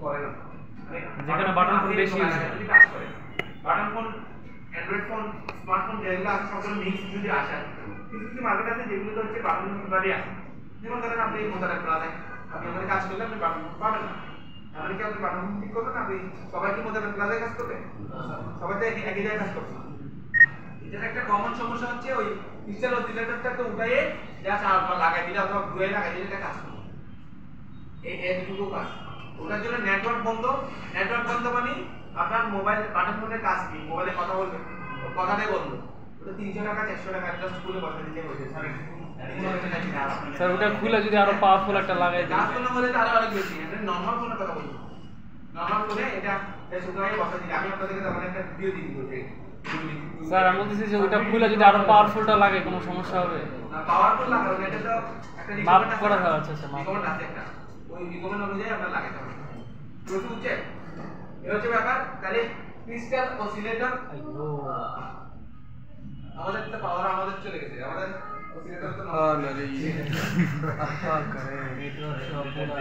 করে না, যেখানে বাটন ফোন বেশি কাজ করে। Button phone, Android phone, smartphone যেগুলো আছে সবগুলো মিক্স যদি আসে, কিছু কিছু মার্কেট আছে যেগুলোতে হচ্ছে বাটন ফোনই আসে। যেমন ধরেন আপনি মোতারা প্লাজা, আপনি আমাদের কাজ করলে আপনি বাটন ফোন পাবেন না। তাহলে কি আপনি বাটন ফোন ঠিক করবেন? আপনি সবাই কি মোতারা প্লাজায় কাজ করবে? সবাই তো একই জায়গায় কাজ করবে। এটার একটা কমন সমস্যা হচ্ছে ওই ক্রিস্টাল অসিলেটরটাকে উঠাইয়ে জাস্ট লাগাই দিলে অথবা ঘুরে লাগাই দিলে এটা কাজ করবে। এইটুকু কাজ। ওটার জন্য নেটওয়ার্ক বন্ধ মানে আপনার মোবাইল বাটন ফোনের কাজ কি? মোবাইলে কথা বলবে, কথাটাই বন্ধ। ওটা 300 টাকা 400 টাকা জাস্ট খুলে বসা দিতে বসে স্যার ওটা খুলে যদি আরো পাওয়ারফুল একটা লাগাই দিই, কাজ করলে বলে আরো অনেক বেশি। এটা নরমাল ফোনের কথা বলছি, নরমাল ফোনে এটা শুধুই বসা দিলে আমি আপনাদেরকে তেমন একটা ভিডিও দিয়ে দিব। স্যার আমি বলতেছি যে ওটা খুলে যদি আরো পাওয়ারফুলটা লাগে কোনো সমস্যা হবে? না, পাওয়ারফুল লাগানো এটা তো একটা মাপ রিকমেন্ড করা হয়। আচ্ছা আচ্ছা, মাপ রিকমেন্ড আছে একটা, ওই রিকমেন্ড অনুযায়ী আপনার লাগাতে হবে। প্রশ্ন হচ্ছে এই হচ্ছে ব্যাপার। তাহলে ক্রিস্টাল অসিলেটর আমাদের তো পাওয়ার আমাদের চলে গেছে, আমাদের অসিলেটর তো हां ना रे ये क्या करे নেটওয়ার্ক সব পুরো।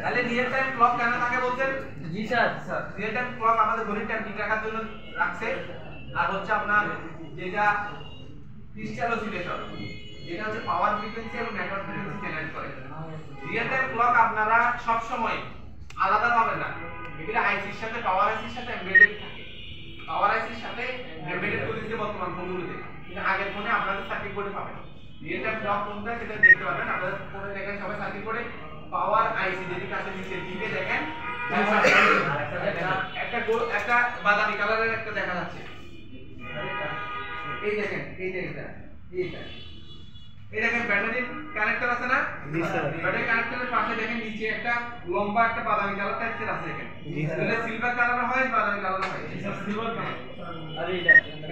তাহলে রিয়েল টাইম ক্লক কেন থাকে বলছেন? জি sir. Sir real time clock আমাদের ঘড়ির টাইম ঠিক রাখার জন্য রাখছে। আর হচ্ছে আপনার যেটা ক্রিস্টাল অসিলেটর, যেটা হচ্ছে পাওয়ার ফ্রিকোয়েন্সি এবং নেটওয়ার্ক ফ্রিকোয়েন্সি জেনারেট করে। রিয়েল টাইম ক্লক আপনারা সব সময় আলাদা পাবেন না, এগুলো আইসির সাথে পাওয়ার আইসির সাথে এমবেডেড থাকে। পাওয়ার আইসির সাথে এমবেডেড করে দিতে বর্তমান ফোনগুলোতে, কিন্তু আগের ফোনে আপনাদের সার্কিট বোর্ডে পাবেন। রিয়েল টাইম ক্লক কোনটা সেটা দেখতে পাবেন আপনাদের ফোনে। দেখেন সবাই সার্কিট বোর্ডে পাওয়ার আইসি যদি কাছে নিচে দিকে দেখেন একটা বাদামি কালারের একটা দেখা যাচ্ছে। এই দেখেন এইটা এই দেখেন ব্যাটারির কানেক্টর আছে না? জি স্যার। ব্যাটারি কানেক্টরের পাশে দেখেন নিচে একটা লম্বা একটা বাদামি কালার টাইপের আছে দেখেন। এটা সিলভার কালার হয়, বাদামি কালার হয়। Silver colour. আরে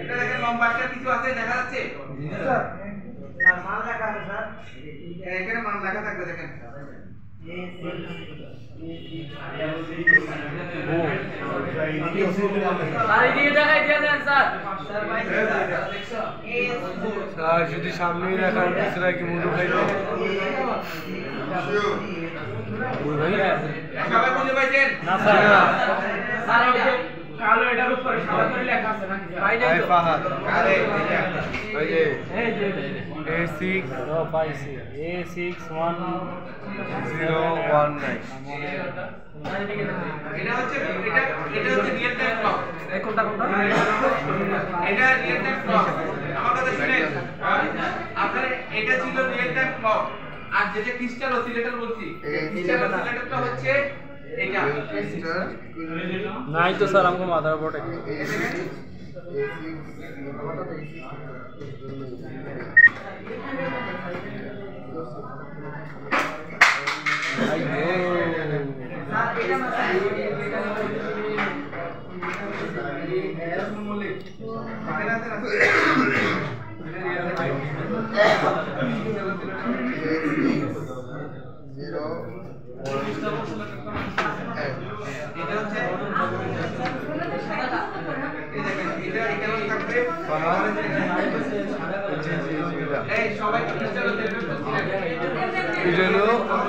এটা দেখেন লম্বা একটা কিছু আছে দেখা যাচ্ছে? জি স্যার। আর মান লেখা আছে স্যার, এখানে মান লেখা থাকবে দেখেন। স্যার যদি সামনেই রাখার পিছনে কি মুড়ো খাইবে সবাই বুঝতে পারছেন? না স্যার। স্যার কালো এটার উপরে সাদা করে লেখা আছে নাকি? আই ফাহাদ আরে ওই যে এই যে A6 ও পাইছি A61 019 এটা হচ্ছে রিয়েল টাইম ক্লক। এই কোনটা এটা রিয়েল টাইম ক্লক। আমার কথা শুনেন, আপনার এটা ছিল রিয়েল টাইম ক্লক। আর যেটা ক্রিস্টাল অসিলেটর বলছি, ক্রিস্টাল অসিলেটরটা হচ্ছে এটা। নাই তো স্যার আমাকে মাদারবোর্ড আছে।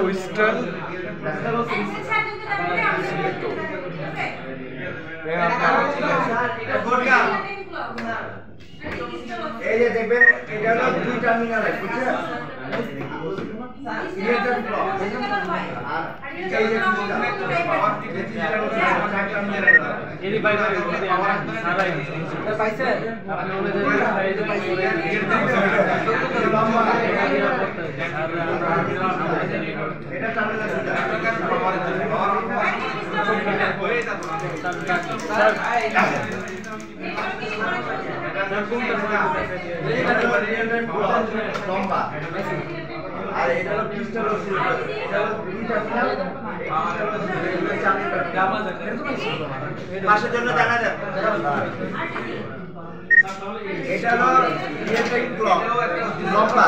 ওয়েস্টার্ন এই যে দেখবেন এটা হলো দুই টার্মিনাল আছে বুঝছেন ইলেকট্রন ব্লক আর এই যে পাওয়ার ফ্রিকোয়েন্সি যেটা হচ্ছে চার টার্মিনাল এরি ভাই সারাই পাইছে আপনি ওনে যে এই যে পাইছে লম্বা এটা টার্মিনাল পাওয়ার হয়ে যাবে স্যার লম্বা আর এটা হলো ক্রিস্টাল অসিলেটর এটা হলো দুই টার্মিনাল পাশের জন্য দেখা যায় এটা হলো রিয়েল টাইম ক্লক লম্বা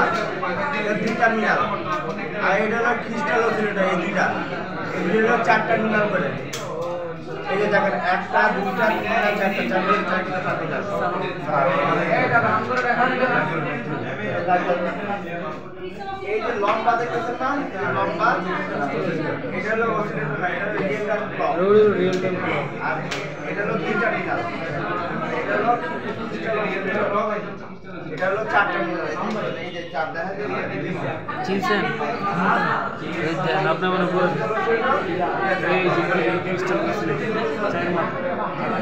এটা দুই টার্মিনাল আর এটা হলো ক্রিস্টাল অসিলেটর এই দুইটা এই হলো চার টার্মিনাল করে এই যে দেখেন একটা দুইটা তিনটা চারটা চারটা টার্মিনাল এটা নাম করে দেখান এই যে লম্বা দেখতেছেন না লম্বা এটা হলো অসিলেটর না, এটা হলো real time clock. Real time আর এটা হলো 2 টার্মিনাল। এটা হলো 4 টার্মিনাল। এই যে 4 দেখা যায়। চিনছেন এই যে আপনি মনে করেন এই যে ক্রিস্টাল চাইনা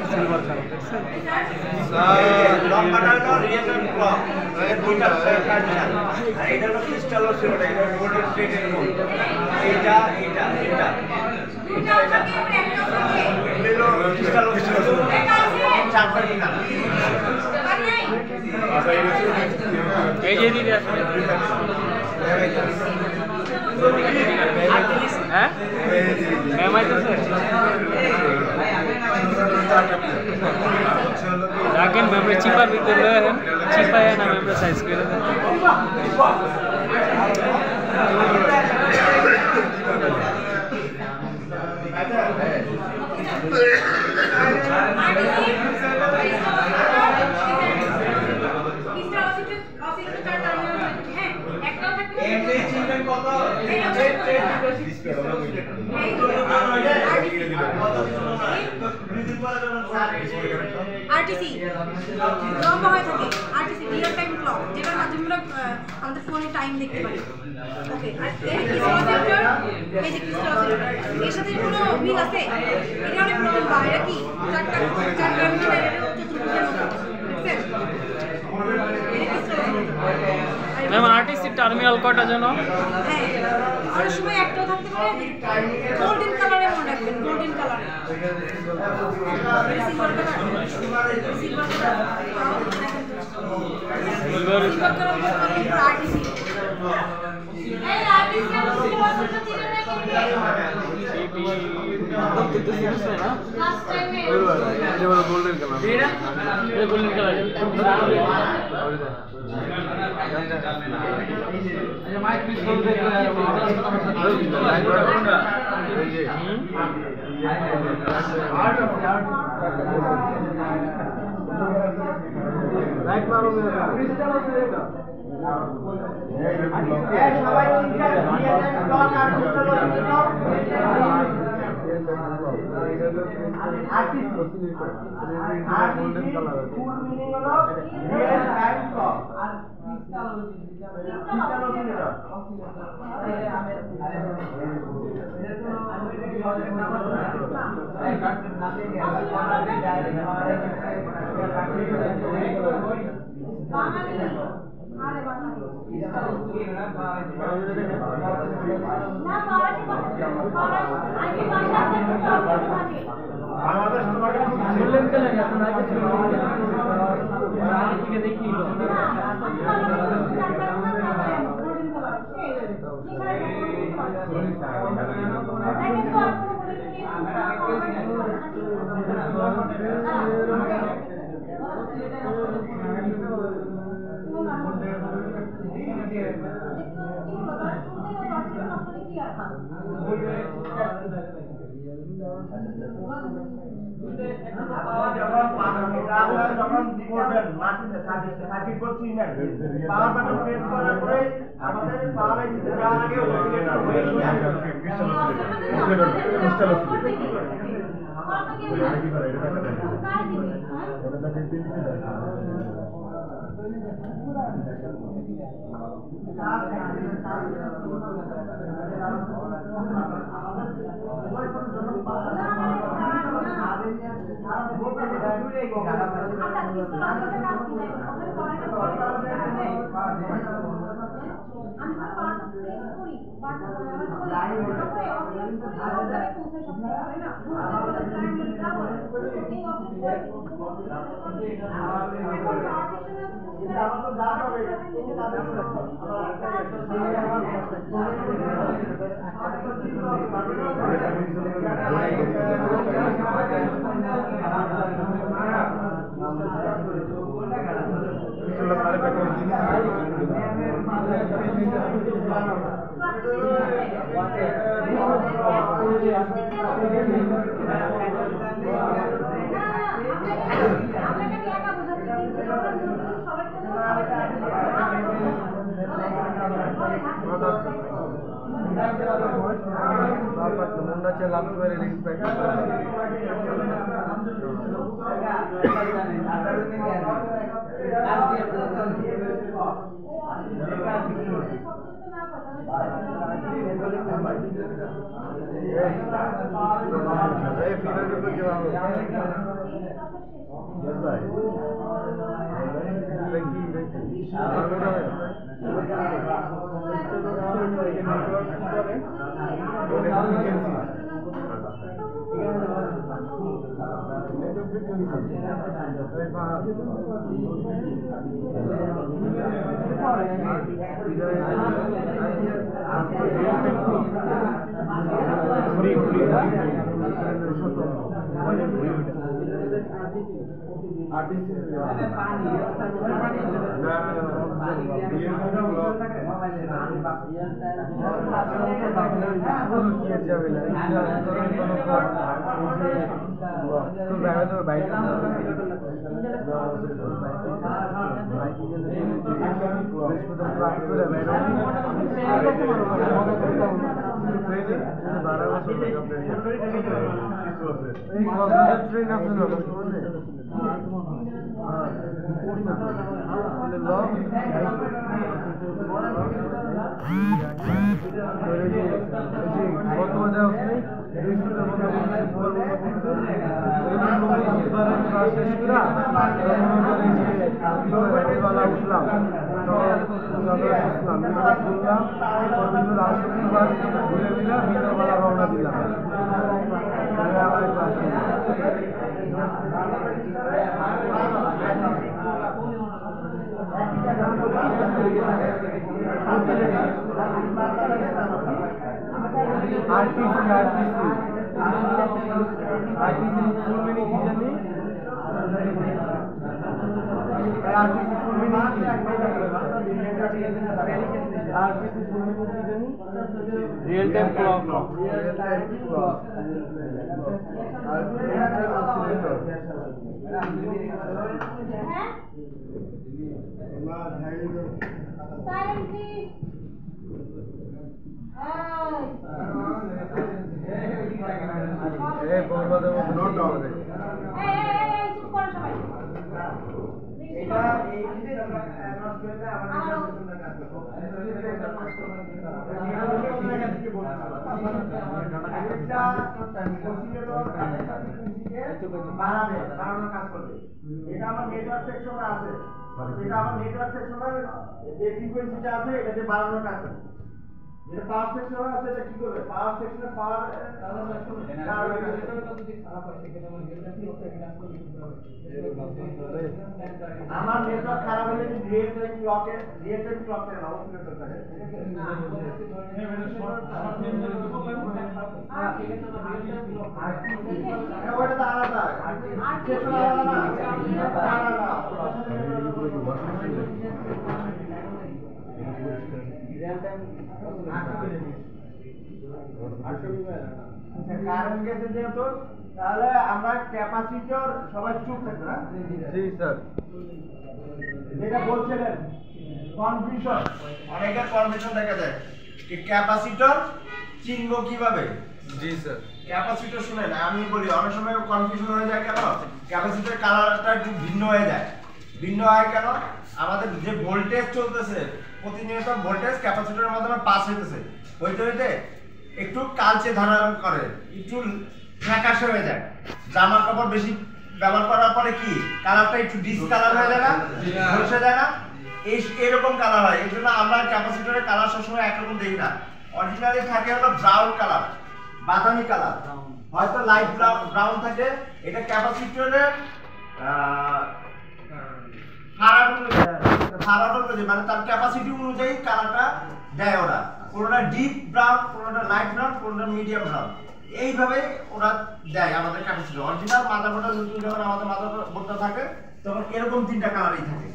সিলভার কালার দেখছেন লম্বাটা হলো রিয়েল টাইম ক্লক। এই দুইটা টার্মিনাল। আর এটা হলো ক্রিস্টাল অসিলেটর, এটা গোল্ডেন স্টেটের কোড। এটা এগুলো ক্রিস্টাল অসিলেটর। 4 টার্মিনাল। এই যে দিদি আছে হ্যাঁ ম্যাম আইতেছে রাখেন ম্যামরে চিপার ভিতরে লয়েন চিপায় না ম্যামরে সাইজ করে দেন আরটিসি লম্বা হয়ে থাকে আরটিসি রিয়েল টাইম ক্লক যেটার মাধ্যমে আমরা আমাদের ফোনে টাইম দেখতে পারি ওকে আর এই ক্রিস্টাল অসিলেটর এই যে ক্রিস্টাল অসিলেটর এর সাথে কোনো মিল আছে এটা অনেক প্রবলেম হয় এটা কি চারটা মিটার এর চতুর্ভুজের মতো দেখছেন ম্যাম আরটিসি টার্মিনাল কয়টা জানো হ্যাঁ আর সময় একটাও থাকতে পারে গোল্ডেন কালারে মনে রাখবেন golden colour silver colour silver colour RTC এই আরটিসি আমরা বছরটা দিলে না লাস্ট টাইমে এটা হলো গোল্ডেন কালার এটা গোল্ডেন কালার আচ্ছা মাইক পিস করে দেখলে লাইট মারো সবাই চিন্তা রিয়েল টাইম ক্লক আর ক্রিস্টাল অসিলেটর ফুল মিনিং হলো রিয়েল টাইম ক্লক আর ক্রিস্টাল অসিলেটর আরে বাঙালি না মারাঠি আগে ভাষা থাকে বাংলাদেশ তোমাকে খুব গোল্ডেন কালার আপনারা আগে ছিল আমি থেকে দেখি যখন করবেন মাটিতে সার্কিট বোর্ড চিনবেন পাওয়ার বাটন প্রেস করার পরে আমাদের পাওয়ার আইসিতে যাওয়ার আগে অসিলেটর হয়ে সবাই পারতো মনে হচ্ছে লাভ করে রেখে প্র্যাকটিস করে রিয়েল টাইম ক্লক বানানোর কাজ করবে। এটা আমার নেটওয়ার্ক সেকশনে আছে, এটা আমার নেটওয়ার্ক সেকশনের যে ফ্রিকোয়েন্সিটা আছে এটা যে বানানোর কাজ করবে। যেটা পাওয়ার সেকশনে আছে এটা কি করবে? পাওয়ার সেকশনে পাওয়ার আমার নেটওয়ার্ক খারাপ হলে রিয়েল টাইম ক্লকে অসিলেটর থাকে। ওটা তো আলাদা, সেকশন আলাদা না, আলাদা। কারেন্ট গেছে যেহেতু তাহলে আমরা ক্যাপাসিটর সবাই চুপ থাকবে না। জি স্যার, যেটা বলছিলেন কনফিউশন, অনেকের কনফিউশন দেখা যায় যে ক্যাপাসিটর চিনবো কিভাবে। জি স্যার, ক্যাপাসিটর শুনেন আমি বলি অনেক সময় কনফিউশন হয়ে যায় কেন? ক্যাপাসিটর কালারটা একটু ভিন্ন হয়ে যায়। ভিন্ন হয় কেন? আমাদের যে ভোল্টেজ চলতেছে প্রতিনিয়ত ভোল্টেজ ক্যাপাসিটরের মাধ্যমে পাস হইতেছে, হইতে হইতে একটু কালচে ধারণ করে, একটু ফ্যাকাশে হয়ে যায়। জামা কাপড় বেশি ব্যবহার করার পরে কি কালারটা একটু ডিসকালার হয়ে যায় না, বসে যায় না, এরকম কালার হয়। এই জন্য আমরা ক্যাপাসিটরের কালার সবসময় একরকম দেখি না। অরিজিনালি থাকে হলো ব্রাউন কালার, বাদামি কালার, হয়তো লাইট ব্রাউন থাকে। এটা ক্যাপাসিটরের মানে তার ক্যাপাসিটি অনুযায়ী কালারটা দেয় ওরা। কোনটা ডিপ ব্রাউন, কোনটা লাইট ব্রাউন, কোনটা মিডিয়াম ব্রাউন, এইভাবে ওরা দেয় আমাদের ক্যাপাসিটর। অরিজিনাল মাদারবোর্ডটা নতুন যখন আমাদের মাদারবোর্ডটা থাকে তখন এরকম তিনটা কালারই থাকে,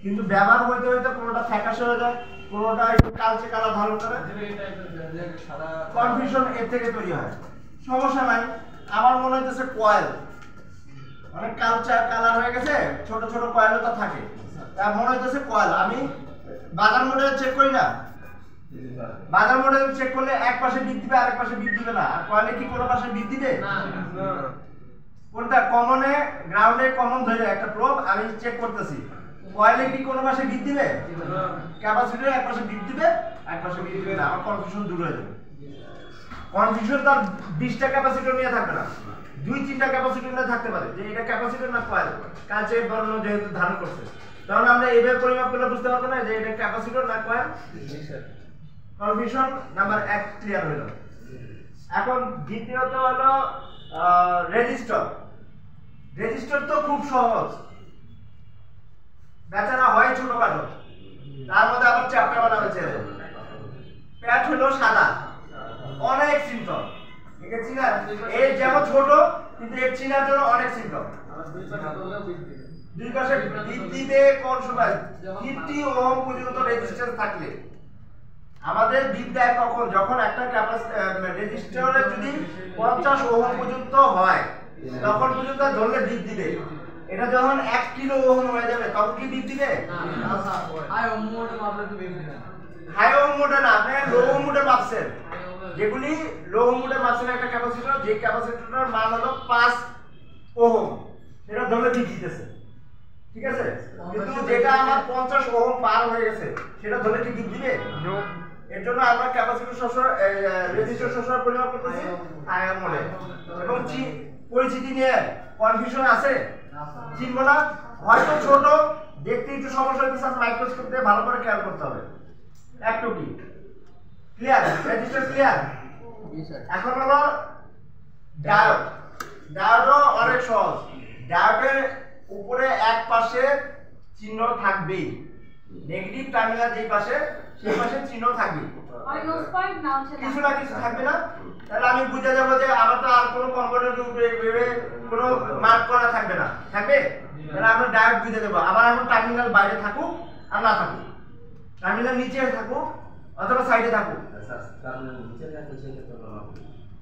কিন্তু ব্যবহার হইতে হইতে কোনটা ফ্যাকাশে হয়ে যায়, কোনটা একটু কালচে কালার ধারণ করে। কনফিউশন এর থেকে তৈরি হয়। সমস্যা নাই, আমার মনে হইতেছে কয়েল অনেক কালচে কালার হয়ে গেছে, ছোট ছোট কয়েলও তো থাকে, তা মনে হইতেছে কয়েল। আমি বাজার মোড়ে চেক করি না, বাজার মোডে চেক করলে এক পাশে বিট দিবে আরেক পাশে বিট দিবে না। আর কয়েলে কি কোনো পাশে বিট দিবে? না। কোনটা কমনে গ্রাউন্ডে কমন ধরে একটা প্রোব আমি চেক করতেছি, কয়েলে কি কোনো পাশে বিট দিবে? ক্যাপাসিটরে এক পাশে বিট দিবে এক পাশে বিট দিবে না। আমার কনফিউশন দূর হয়ে যাবে। কনফিউশন তার 20টা ক্যাপাসিটর নিয়ে থাকবে না, 2-3টা ক্যাপাসিটর নিয়ে থাকতে পারে যে এটা ক্যাপাসিটর না কয়েল, কাছে বর্ণ যেহেতু ধারণ করছে, তখন আমরা এইভাবে পরিমাপ করলে বুঝতে পারবো না যে এটা ক্যাপাসিটর না কয়েল। কনফিউশন নাম্বার 1 ক্লিয়ার হলো। এখন দ্বিতীয়ত হলো রেজিস্টর। রেজিস্টর তো খুব সহজ, বেচারা হয় ছোটখাটো, তার মধ্যে আবার চ্যাপ্টার বানাবে ছেলে। প্যাট হলো সাদা, অনেক সিম্পটম, ঠিক আছে না? এই যেমন ছোট কিন্তু এর চিনার জন্য অনেক সিম্পটম। দুই পাশে বিট দিবে কোন সময় 50 ওহম পর্যন্ত রেজিস্ট্যান্স থাকলে। আমাদের বিট দেয় কখন? যখন একটা রেজিস্টরে যদি 50 ওহম পর্যন্ত হয় তখন পর্যন্ত ধরলে বিট দিবে। এটা যখন 1 কিলো ওহম হয়ে যাবে তখন কি বিট দিবে? হাই ওহম মোডে মাপলে তো বিট দিবে। হাই ওহম মোডে না, আপনি লো ওহম মোডে মাপছেন। যেগুলি লো ওহম মোডে মাপছেন একটা ক্যাপাসিটর, যে ক্যাপাসিটরের মান হলো 5 ওহম, সেটা ধরলে বিট দিতেছে, ঠিক আছে? কিন্তু যেটা আমার 50 ওহম পার হয়ে গেছে সেটা ধরলে কি বিট দিবে? এর জন্য আমরা ক্যাপাসিটর সবসময় রেজিস্টর সবসময় পরিমাপ করতেছি হাই ওহম মোডে। এবং পরিচিতি নিয়ে কনফিউশন আছে, চিনবো না, হয়তো ছোট দেখতে একটু সমস্যা হচ্ছে, মাইক্রোস্কোপ দিয়ে ভালো করে খেয়াল করতে হবে। একটু কি ক্লিয়ার? Register clear? এখন হলো ডায়োড। ডায়োডও অনেক সহজ। ডায়োডের উপরে এক পাশে চিহ্ন থাকবে, নেগেটিভ টার্মিনাল যেই পাশে সেই পাশে চিহ্ন থাকবে, কিছু না কিছু থাকবে না। তাহলে আমি বুঝে যাবো যে আমার তো আর কোনো কম্পোনেন্টের উপরে ভেবে কোনো মার্ক করা থাকবে না, থাকবে। তাহলে আমরা ডায়োড বুঝে দেবো। আবার এখন টার্মিনাল বাইরে থাকুক আর না থাকুক, টার্মিনাল নিচে থাকুক অথবা সাইডে থাকুক,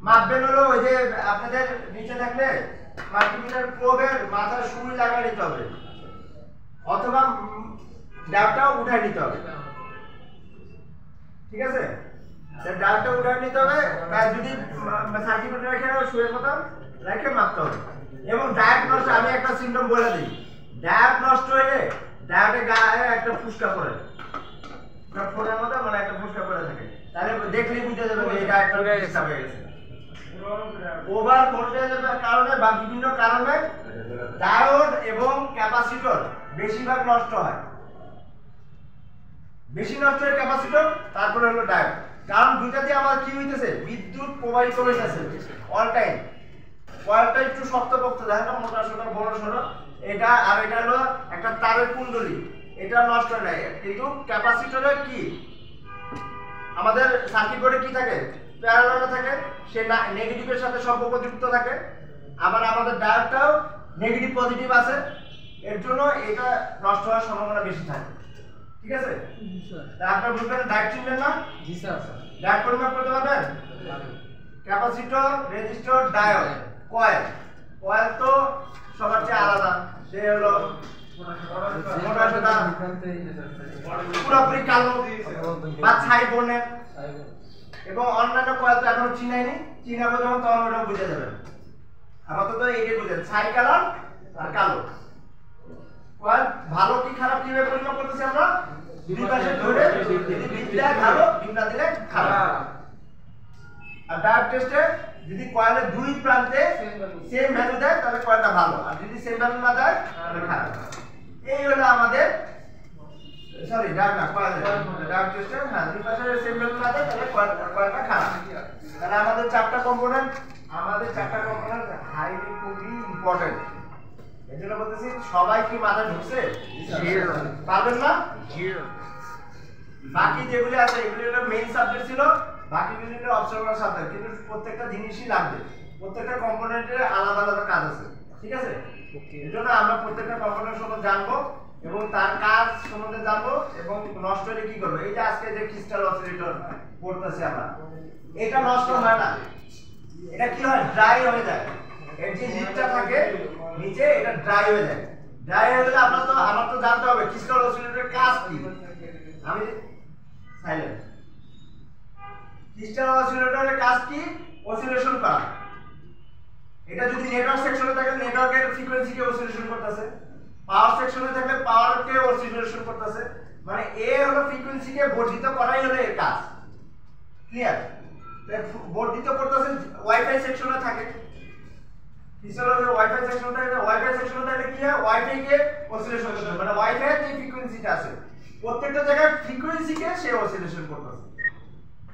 মাপবেন হলো ওই যে আপনাদের নিচে থাকলে মাল্টিমিটার প্রোবের মাথার সুই লাগাই নিতে হবে অথবা ডায়োডটাও উঠাই নিতে হবে, ঠিক আছে? ডায়োডটা উঠাই নিতে হবে, যদি সার্কিটে রেখে সুইয়ের মতো রেখে মাপতে হবে। এবং ডায়োড নষ্ট, আমি একটা সিম্পটম বলে দিই, ডায়োড নষ্ট হলে ডায়োডের গায়ে একটা ফুসকা পড়ে, ফোনের মধ্যে মানে একটা ফুসকা পড়ে থাকে, তাহলে দেখলেই বুঝে যাবে যে এই ডায়োডটা ডিস্টার্ব হয়ে গেছে। ওভার ভোল্টেজের কারণে বা বিভিন্ন কারণে ডায়োড এবং ক্যাপাসিটর বেশিরভাগ নষ্ট হয়। বেশি নষ্ট হয় ক্যাপাসিটর, তারপরে হলো ডায়োড। কারণ দুইটাতে আমার কি হইতেছে? বিদ্যুৎ প্রবাহিত হইতেছে অল টাইম। কয়েলটা একটু শক্তপোক্ত, দেখেন না, মোটা সোটা বড় সড়ো, এটা আর এটা হলো একটা তারের কুণ্ডলী, এটা নষ্ট হয় না। কিন্তু ক্যাপাসিটরে কি আমাদের সার্কিট বোর্ডে কি থাকে? প্যারালালে থাকে, সে নেগেটিভের সাথে সম্পর্কযুক্ত থাকে। আবার আমাদের ডায়োডটাও নেগেটিভ পজিটিভ আছে, এর জন্য এটা নষ্ট হওয়ার সম্ভাবনা বেশি থাকে, ঠিক আছে? আপনারা বুঝবেন, ডায়োড চিনবেন না? জি স্যার। ডায়োড পরিমাপ করতে পারবেন? Capacitor, resistor, diode, coil. Coil তো সবার চেয়ে আলাদা, সে হলো মোটা সোটা পুরোপুরি কালো বা ছাই বর্ণের, এবং অন্যান্য কয়েল তো এখনো চিনাইনি, চিনাবো যখন তখন ওটা বুঝে যাবেন। আপাতত এইটাই বুঝেন, ছাই কালার আর কালো কয়েল। ভালো কি খারাপ কিভাবে পরিমাপ করতেছি আমরা? দুই পাশে ধরে যদি বিট দেয় ভালো, বিট না দিলে খারাপ। আর ডায়োড টেস্টে যদি কয়েলের দুই প্রান্তে সেম ভ্যালু দেয় তাহলে কয়েলটা ভালো, আর যদি সেম ভ্যালু না দেয় তাহলে খারাপ। এই হলো আমাদের সরি ডায়োড না, ডায়োড টেস্টে হ্যাঁ, দুই পাশে সেম ভ্যালু না দেয় তাহলে কয়েলটা খারাপ। তাহলে আমাদের চারটা কম্পোনেন্ট হাইলি খুবই ইম্পর্টেন্ট। এই জন্য বলতেছি, সবাই কি মাথায় ঢুকছে? পারবেন না? বাকি যেগুলি আছে এগুলি হলো মেইন সাবজেক্ট ছিল, বাকি বিভিন্ন অবজারভার সাবজেক্ট, কিন্তু প্রত্যেকটা জিনিসই লাগবে, প্রত্যেকটা কম্পোনেন্টের আলাদা আলাদা কাজ আছে, ঠিক আছে? এর জন্য আমরা প্রত্যেকটা কম্পোনেন্ট সম্বন্ধে জানবো এবং তার কাজ সম্বন্ধে জানবো এবং নষ্ট হলে কি করবো। এই যে আজকে যে ক্রিস্টাল অসিলেটর পড়তেছি আমরা, এটা নষ্ট হয় না, এটা কি হয়? ড্রাই হয়ে যায়। এর যে লিডটা থাকে নিচে, এটা ড্রাই হয়ে যায়। ড্রাই হয়ে গেলে আমার তো জানতে হবে ক্রিস্টাল অসিলেটরের কাজ কি। আমি সাইলেন্ট ক্রিস্টাল অসিলেটরের কাজ কি? অসিলেশন করা। এটা যদি নেটওয়ার্ক সেকশনে থাকে নেটওয়ার্কের ফ্রিকোয়েন্সিকে অসিলেশন করতেছে, পাওয়ার সেকশনে থাকলে পাওয়ারকে অসিলেশন করতেছে, মানে এ হলো ফ্রিকোয়েন্সিকে বর্ধিত করাই হলো এর কাজ। ক্লিয়ার? বর্ধিত করতেছে ওয়াইফাই সেকশনে থাকে, ক্রিস্টালের ওয়াইফাই সেকশনে থাকে, ওয়াইফাই সেকশনে থাকলে কি হয়? ওয়াইফাই কে অসিলেশন করতে, মানে ওয়াইফাই এর যে ফ্রিকোয়েন্সিটা আছে প্রত্যেকটা জায়গায় ফ্রিকোয়েন্সিকে সে অসিলেশন করতেছে।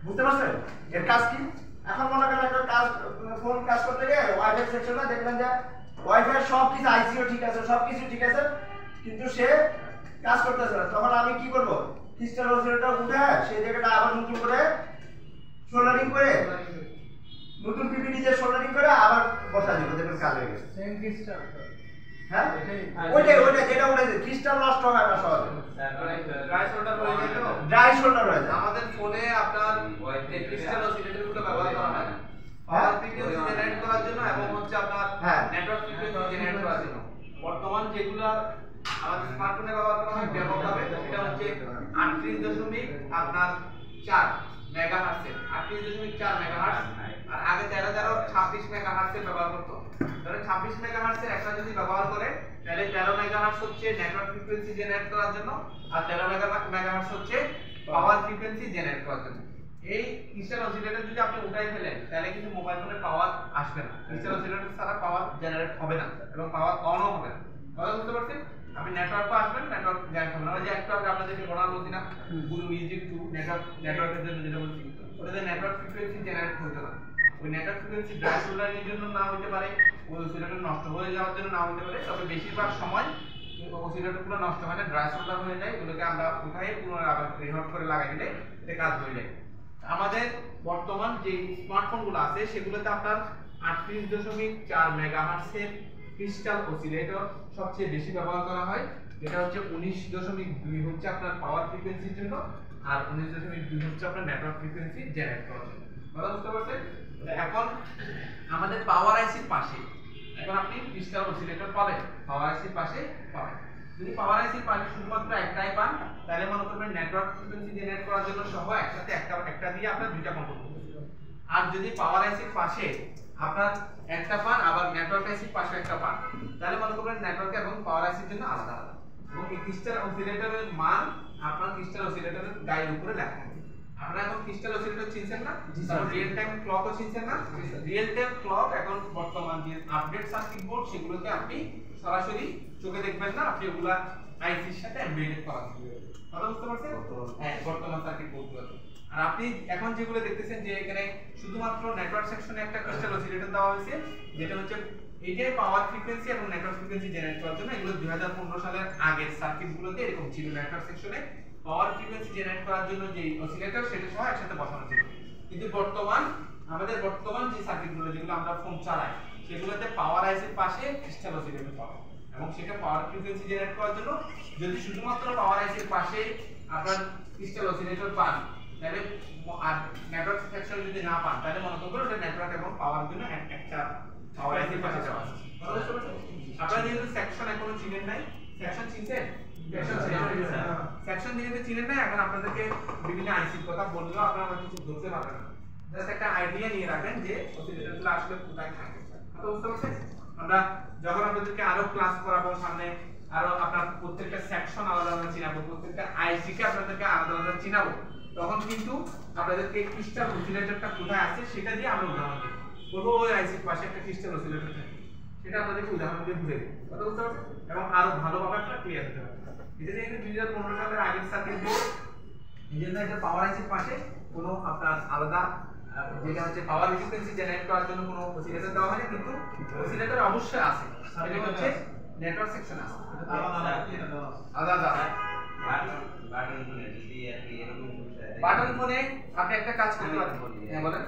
বুঝতে পারছেন এর কাজ কি? এখন মনে করেন একটা কাজ ফোন কাজ করতে গিয়ে ওয়াইফাই সেকশনে দেখলেন যে ওয়াইফাই সব কিছু আইসিও ঠিক আছে, সব কিছু ঠিক আছে, কিন্তু সে কাজ করতেছে না, তখন আমি কি করব? ক্রিস্টাল অসিলেটর উঠে সেই জায়গাটা আবার নতুন করে সোল্ডারিং করে নতুন পিপিডি দিয়ে সোল্ডারিং করে আবার বসা দিব, দেখবেন কাজ হয়ে গেছে। Same crystal. হ্যাঁ ওইটাই যেটা উঠেছে ক্রিস্টাল নষ্ট হয় না সহজে, ড্রাই শোল্ডার হয়ে যায় তো, ড্রাই শোল্ডার হয়ে যায়। আমাদের ফোনে আপনার ক্রিস্টাল অসিলেটর গুলো ব্যবহার করা হয় না পাওয়ার ফ্রিকোয়েন্সি জেনারেট করার জন্য এবং হচ্ছে আপনার নেটওয়ার্ক ফ্রিকোয়েন্সি জেনারেট করার জন্য। বর্তমান যেগুলো আমাদের স্মার্টফোনে ব্যবহার করা হয় ব্যাপকভাবে সেটা হচ্ছে 38.4 মেগাহার্টজ, 38.4 মেগাহার্টজ। আর আগে যারা 26 মেগাহার্টজ ব্যবহার করতো, ধরেন 26 মেগাহার্টজের একটা যদি ব্যবহার করে তাহলে 13 মেগাহার্টজ হচ্ছে নেটওয়ার্ক ফ্রিকোয়েন্সি জেনারেট করার জন্য আর 13 মেগাহার্টজ হচ্ছে পাওয়ার ফ্রিকোয়েন্সি জেনারেট করার জন্য। এই ক্রিস্টাল অসিলেটর যদি আপনি উঠাই ফেলেন তাহলে কিন্তু মোবাইল ফোনে পাওয়ার আসবে না, ক্রিস্টাল অসিলেটর ছাড়া পাওয়ার জেনারেট হবে না এবং পাওয়ার অনও হবে না। কথা বুঝতে পারছেন? আপনি নেটওয়ার্কও আসবেন, নেটওয়ার্ক জেনারেট হবে না। ওই যে একটু আগে আপনাদেরকে বলা বলছি না গুগল মিউজিক টু নেটওয়ার্কের জন্য যেটা বলছি, ওটাতে নেটওয়ার্ক ফ্রিকোয়েন্সি জেনারেট হতো না। ওই নেটওয়ার্ক ফ্রিকোয়েন্সি ড্রাই শোল্ডারিং জন্য না হতে পারে, ওই অসিলেটর নষ্ট হয়ে যাওয়ার জন্য না হতে পারে, তবে বেশিরভাগ সময় অসিলেটরগুলো নষ্ট হয় না, ড্রাই শোল্ডার হয়ে যায়। ওগুলোকে আমরা উঠাই পুনরায় আবার রিভার্ট করে লাগাই দিলে এটা কাজ হয়ে যায়। আমাদের বর্তমান যে স্মার্টফোনগুলো আছে সেগুলোতে আপনার 38.4 মেগাহার্টজের ক্রিস্টাল অসিলেটর সবচেয়ে বেশি ব্যবহার করা হয়। এটা হচ্ছে 19.2 হচ্ছে আপনার পাওয়ার ফ্রিকোয়েন্সির জন্য আর 19.2 হচ্ছে আপনার নেটওয়ার্ক ফ্রিকোয়েন্সি জেনারেট করার জন্য। কথা বুঝতে পারছেন? এখন আমাদের পাওয়ার আইসির পাশে এখন আপনি ক্রিস্টাল অসিলেটর পাবেন, পাওয়ার আইসির পাশে পাবেন। যদি পাওয়ার আইসির পাশে শুধুমাত্র একটাই পান তাহলে মনে করবেন নেটওয়ার্ক ফ্রিকোয়েন্সি জেনারেট করার জন্য সহ একসাথে একটা দিয়ে আপনার দুইটা কন্ট্রোল করতে হবে। আর যদি পাওয়ার আইসির পাশে আপনার একটা পান আবার নেটওয়ার্ক আইসির পাশে একটা পান তাহলে মনে করবেন নেটওয়ার্ক এবং পাওয়ার আইসির জন্য আলাদা আলাদা। এবং এই ক্রিস্টাল অসিলেটরের মান আপনার ক্রিস্টাল অসিলেটরের গায়ের উপরে লেখা থাকে। আপনারা এখন ক্রিস্টাল অসিলেটর চিনছেন না? তারপর রিয়েল টাইম ক্লকও চিনছেন না? রিয়েল টাইম ক্লক এখন বর্তমান যে আপডেট সার্কিট বোর্ড সেগুলোতে আপনি সরাসরি চোখে দেখবেন না, আপনি ওগুলা আইসির সাথে এমবেডেড করা থাকবে। কথা বুঝতে পারছেন? হ্যাঁ, বর্তমান সার্কিট বোর্ডগুলোতে। আর আপনি এখন যেগুলো দেখতেছেন যে এখানে শুধুমাত্র নেটওয়ার্ক সেকশনে একটা ক্রিস্টাল অসিলেটর দেওয়া হয়েছে যেটা হচ্ছে এইটাই পাওয়ার ফ্রিকোয়েন্সি এবং নেটওয়ার্ক ফ্রিকোয়েন্সি জেনারেট করার জন্য। এগুলো 2015 সালের আগের সার্কিটগুলোতে এরকম ছিল, নেটওয়ার্ক সেকশনে পাওয়ার ফ্রিকোয়েন্সি জেনারেট করার জন্য যে অসিলেটর সেটা সহ একসাথে বসানো ছিল। কিন্তু আমাদের বর্তমান যে সার্কিটগুলো যেগুলো আমরা ফোন চালাই সেগুলোতে পাওয়ার আইসির পাশে ক্রিস্টাল অসিলেটর পাবেন এবং সেটা পাওয়ার ফ্রিকোয়েন্সি জেনারেট করার জন্য। যদি শুধুমাত্র পাওয়ার আইসির পাশে আপনার ক্রিস্টাল অসিলেটর পান তাহলে আর নেটওয়ার্ক সেকশন যদি না পান তাহলে মনে করবেন ওটা নেটওয়ার্ক এবং পাওয়ার জন্য একটা পাওয়ার আইসির পাশে যাওয়া আছে। আপনারা যেহেতু সেকশন এখনো চিনেন নাই, সেকশন চিনছেন? সেকশন যেহেতু চিনেন নাই এখন আপনাদেরকে বিভিন্ন আইসির কথা বললেও আপনারা কিছু ধরতে পারবেন না। জাস্ট একটা আইডিয়া নিয়ে রাখবেন যে অসিলেটরগুলো আসলে কোথায় থাকে। কথা বুঝতে পারছেন? আমরা যখন আপনাদেরকে আরো ক্লাস করাবো সামনে আরো আপনার প্রত্যেকটা সেকশন আলাদা আলাদা চিনাবো, প্রত্যেকটা আইসি কে আপনাদেরকে আলাদা আলাদা চিনাবো, তখন কিন্তু আপনাদেরকে ক্রিস্টাল অসিলেটরটা কোথায় আছে সেটা দিয়ে আমরা উদাহরণ দেব। বলবো ওই আইসির পাশে একটা ক্রিস্টাল অসিলেটর থাকে, সেটা আপনাদেরকে উদাহরণ দিয়ে বুঝিয়ে দেব। কথা বুঝতে পারছেন? এবং আরো ভালোভাবে আপনারা ক্লিয়ার হতে পারবেন। এটা যেহেতু 2015 সালের আগের সার্কিট বোর্ড, এই জন্য এটা পাওয়ার আইসির পাশে কোনো আপনার আলাদা যেটা হচ্ছে পাওয়ার ফ্রিকোয়েন্সি জেনারেট করার জন্য কোনো অসিলেটর দেওয়া হয়নি, কিন্তু অসিলেটর অবশ্যই আছে। এটা হচ্ছে নেটওয়ার্ক সেকশন আছে আলাদা। বাটন ফোনে আপনি একটা কাজ করতে পারেন। হ্যাঁ বলেন।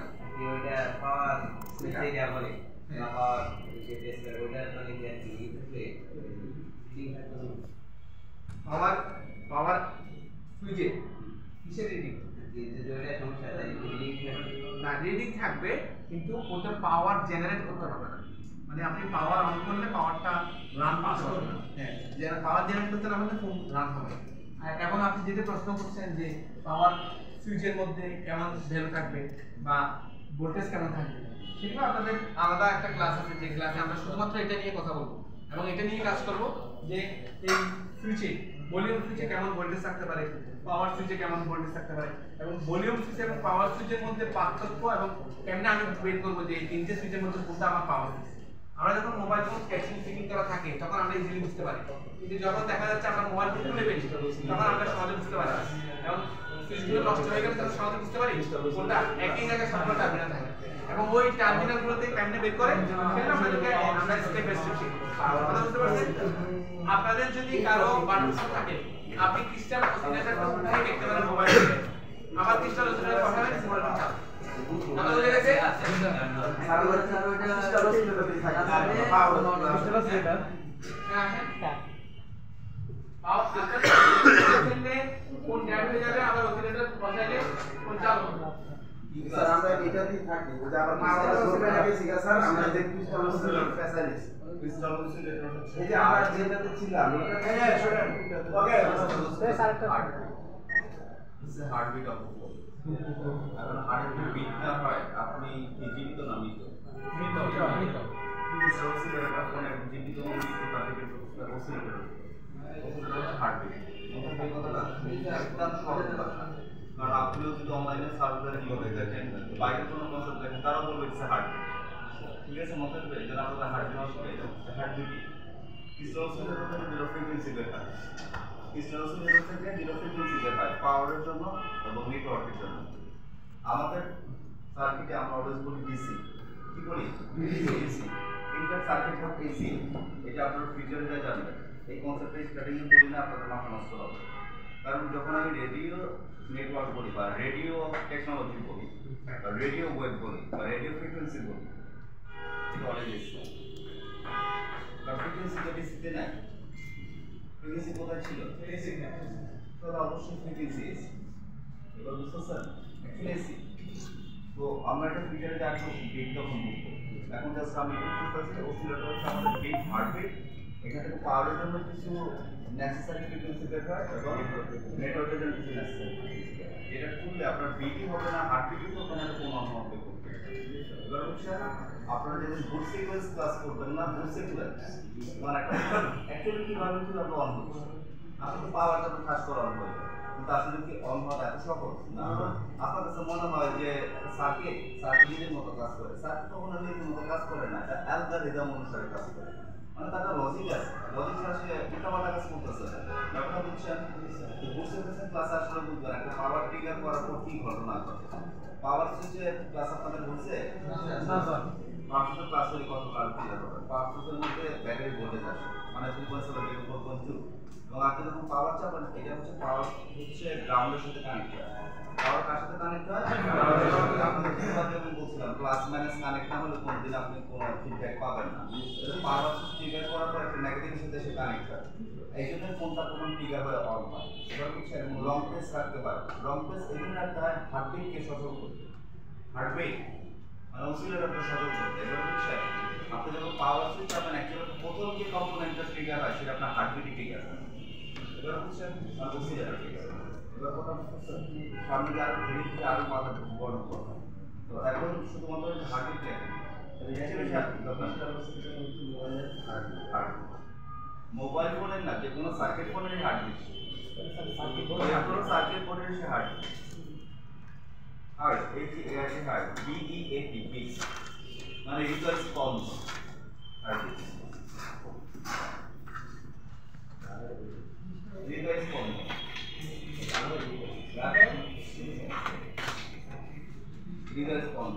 ওইটা পাওয়ার সুইচ এরিয়া বলে পাওয়ার যে বেসে ওটা মানে কি ইউটিউবে পাওয়ার সুইচে কিসের রিডিং? যেটা সমস্যা তাই রিডিং না, রিডিং থাকবে কিন্তু ওটা পাওয়ার জেনারেট করতে পারবে না। মানে আপনি পাওয়ার অন করলে পাওয়ারটা রান করবে না। হ্যাঁ, যেটা পাওয়ার জেনারেট করতে না হলে ফোন রান হবে। আর এখন আপনি যেটা প্রশ্ন করছেন যে পাওয়ার সুইচের মধ্যে কেমন ভ্যালু থাকবে বা ভোল্টেজ কেমন থাকবে সেগুলো আপনাদের আলাদা একটা ক্লাস আছে, যে ক্লাসে আমরা শুধুমাত্র এটা নিয়ে কথা বলবো এবং এটা নিয়ে কাজ করব যে এই সুইচে ভলিউম সুইচে কেমন ভোল্টেজ থাকতে পারে, পাওয়ার সুইচে কেমন ভোল্টেজ থাকতে পারে এবং ভলিউম সুইচ এবং পাওয়ার সুইচের মধ্যে পার্থক্য এবং কেমনে আমি বের করব যে এই তিনটে সুইচের মধ্যে কোনটা আমার পাওয়ার সুইচ। আমরা যখন মোবাইল ফোন ক্যাচিং ফিটিং করা থাকে তখন আমরা ইজিলি বুঝতে পারি, কিন্তু যখন দেখা যাচ্ছে আমরা মোবাইল ফোন খুলে ফেলি তখন আমরা সহজে বুঝতে পারি না এবং সুইচগুলো নষ্ট হয়ে গেলে তখন সহজে বুঝতে পারি কোনটা একই জায়গায় সবগুলো টার্মিনাল থাকে এবং ওই টার্মিনালগুলোতে কেমনে বের করে সেটা আমাদেরকে আমরা স্টেপ বাই স্টেপ শিখব। কথা বুঝতে পারছেন? আপনাদের যদি কারো বাটন থাকে আপনি ক্রিস্টাল অসিলেটর থেকে দেখতে পারেন মোবাইল থেকে, আবার ক্রিস্টাল অসিলেটর পাঠাবেন মোবাইল ফোন চালাবেন। কথা বুঝে গেছে? কোন ড্যামেজ হয়ে যাবে আবার অসিলেটর বসাইলে কোন চালু স্যার আমরা এটাতেই থাকি যে আবার পাওয়ার করবে না বেশি স্যার আমরা যে crystal oscillator specialist crystal oscillator এই যে আমরা যেটাতে ছিলাম এটা হ্যাঁ শুনেন ওকে স্যার একটা হার্টবিট অফ এখন হার্টবিট বিটটা হয় আপনি জীবিত না মৃত মৃত অসিলেটর ফোনে জীবিত মৃত তাদেরকে অসিলেটর হার্টবিট এই কথাটা একদম সহজ কথা, কারণ আপনিও যদি অনলাইনে সার্চ করে কিভাবে দেখেন বাইরে কোনো কনসেপ্ট দেখেন তারাও বলবে ইটস হার্টবিট, ঠিক আছে? মনে রাখবে যেন আপনারা হার্টবিট ক্রিস্টাল অসিলেটর থেকে জিরো ফ্রিকোয়েন্সি বের হয়, ক্রিস্টাল অসিলেটর থেকে জিরো ফ্রিকোয়েন্সি বের হয় পাওয়ারের জন্য এবং নেটওয়ার্কের জন্য। আমাদের সার্কিটে আমরা অলওয়েজ বলি ডিসি, কি বলি ডিসি, ইনফ্যাক্ট সার্কিট হচ্ছে এসি। এটা আপনারা ফিউচারে যা জানবেন এই কনসেপ্টে স্টার্টিং এ বলি না আপনাদের মাথা নষ্ট হবে, কারণ যখন আমি রেডিও নেটওয়ার্ক বলি বা রেডিও টেকনোলজি বলি বা রেডিও ওয়েভ বলি বা রেডিও ফ্রিকোয়েন্সি বলি এটা অলওয়েজ এসি। কারণ ফ্রিকোয়েন্সি তো ডিসিতে নাই, ফ্রিকোয়েন্সি কোথায় ছিল? এসি না, তো অবশ্যই ফ্রিকোয়েন্সি এসি। এবার বুঝতে স্যার অ্যাকচুয়ালি এসি। তো আমরা একটা ফিচারে যাচ্ছি বিট তখন বুঝবো। এখন জাস্ট আমি বুঝতেছি অসিলেটর হচ্ছে আমাদের বিট হার্টবিট, এখান থেকে পাওয়ারের জন্য কিছু নেসেসারি ফ্রিকোয়েন্সি বের হয় এবং নেটওয়ার্কের জন্য কিছু নেসেসারি। এটা খুললে আপনার বিটই হবে না, হার্টবিটই হবে না, কোনো অন্য হবে করবে। এবার হচ্ছে আপনারা যদি বুট সিকোয়েন্স ক্লাস করবেন না, বুট সিকোয়েন্স মানে একটা অ্যাকচুয়ালি কিভাবে কি আমরা অন করছি, আপনি তো পাওয়ারটা তো কাজ করা অন হয়ে যায়, কিন্তু আসলে কি অন হওয়া এত সহজ না। আপনার কাছে মনে হয় যে সার্কিটের মতো কাজ করে, সার্কিট কখনো নিজের মতো কাজ করে না, এটা অ্যালগরিদম অনুসারে কাজ করে, মানে তার লজিক আছে, লজিক আসলে উল্টাপাল্টা কাজ করতেছে। ব্যাপারটা বুঝছেন? বুঝতে পেরেছেন? ক্লাস আসলে বুঝবেন একটা পাওয়ার ট্রিগার করার পর কি ঘটনা ঘটে। পাওয়ার সুইচে ক্লাস আপনাদের বলছে না স্যার, পাওয়ার সুইচের ক্লাস হলে কত কাল ট্রিগার হবে। পাওয়ার সুইচের মধ্যে ব্যাটারি ভোল্টেজ আসে, মানে 3.7 এবং আপনি যখন পাওয়ার চাপান এটা হচ্ছে পাওয়ার হচ্ছে গ্রাউন্ডের সাথে কানেক্ট হয়। পাওয়ার কার সাথে কানেক্ট হয়? আপনাদের যেমন বলছিলাম প্লাস মাইনাস কানেক্ট না হলে কোনদিন আপনি কোনো ফিডব্যাক পাবেন না। পাওয়ার সুইচ ট্রিগার করার পর একটা নেগেটিভের সাথে সে কানেক্ট হয়, এই জন্য ফোনটা প্রথম ট্রিগার হয়ে অন হয়। এবার হচ্ছে লং প্রেস রাখতে পারে, লং প্রেস এদিন রাখতে হয় হার্টবিটকে সচল করতে, হার্টবিট মানে অসিলেটরকে সচল করতে। এবার হচ্ছে আপনি যখন পাওয়ার সুইচ চাপান অ্যাকচুয়ালি প্রথম যে কম্পোনেন্টটা ট্রিগার হয় সেটা আপনার হার্টবিটই ট্রিগার হয়। এবার হচ্ছে অসিলেটর ট্রিগার। এবার কথা হচ্ছে সামনে আরো ধীরে ধীরে আরো মাথা বড় করবে। তো এখন শুধুমাত্র হার্টবিট দেখেন, মোবাইল ফোনের না যে কোনো সার্কিট ফোনের হার্টবিট, সার্কিট ফোনের সে হার্টবিট হার্ট এই হার্ট BEAT বিট মানে রেসপন্স হার্টবিট রেসপন্স রেসপন্স।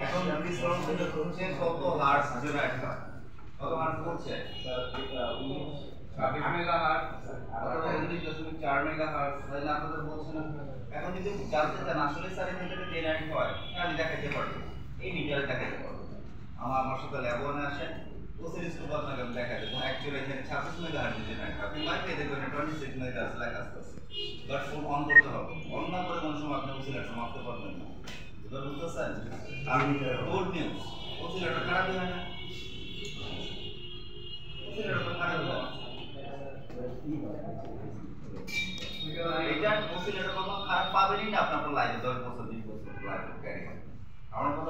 এখন রেসপন্স হচ্ছে কত হার্টজ জেনারেট হয়, কত হার্টজ হচ্ছে 26 মেগাহার্টজ অথবা 19.4 মেগাহার্টজ, তাহলে আপনাদের বলছেন। এখন যদি জানতে চান আসলে স্যার এখান থেকে জেনারেট হয়, আমি দেখাইতে পারবো, এই মিটারে দেখাইতে পারবো। আমার সাথে ল্যাব ওয়ানে আসেন, ও সিরিজ টু আপনাকে আমি দেখাই দেবো। অ্যাকচুয়ালি এখানে 26 মেগাহার্টজ জেনারেট হয়, আপনি মাইকে দেখবেন 26 মেগাহার্টজ লেখা আসতেছে, বাট ফোন অন করতে হবে, অন না করে কোনো সময় আপনি অসিলেটর মাপতে পারবেন না। এবার বুঝতেছেন? আর গুড নিউজ, অসিলেটর খারাপই হয় না, অসিলেটর খারাপ হয় না, এটা অসিলেটর কখনো খারাপ পাবেনই না আপনার লাইফে 10 বছর 20 বছর লাইফ ক্যারিয়ার। আমার